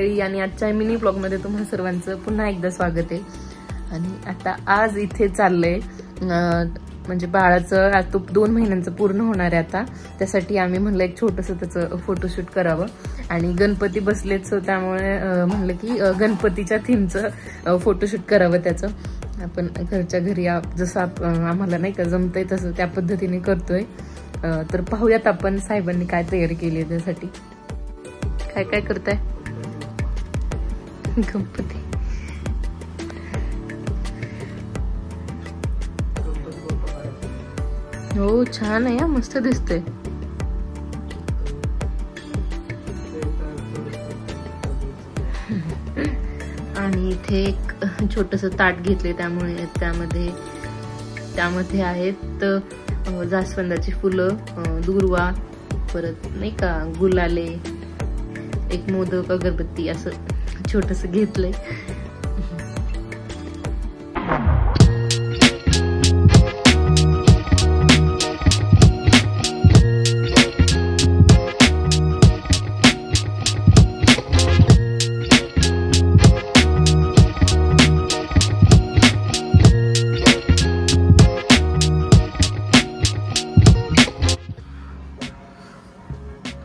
मंडळी आणि आजच्या मिनी ब्लॉगमध्ये तुम्हा सर्वांचं पुन्हा एकदा स्वागत आहे। आणि आता आज इथे चाललंय म्हणजे बाळाचं आज 2 महिन्यांचं पूर्ण होणार आहे आता, त्यासाठी आम्ही म्हणलं एक छोटंसं त्याचं फोटोशूट करावं। आणि गणपती बसलेच त्यामुळे म्हणलं की गणपतीच्या थीमचं फोटोशूट करावं त्याचं। आपण घरच्या घरी जसं आम्हाला नाही का जमतंय तसं त्या पद्धतीने करतोय। तर पाहूयात आपण साहेबांनी काय तयारी केली त्यासाठी। काय काय करताय? गणपती हो छान आहे, मस्त दिसतंय। आणि इथे एक छोटंसं ताट घेतले, त्यामुळे त्यामध्ये आहेत जास्वंदाची फुलं, दुर्वा, परत नाही का गुलाले, एक मोदक, अगरबत्ती असं छोटंसं घेतलंय।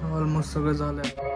ऑलमोस्ट सगळं झालंय।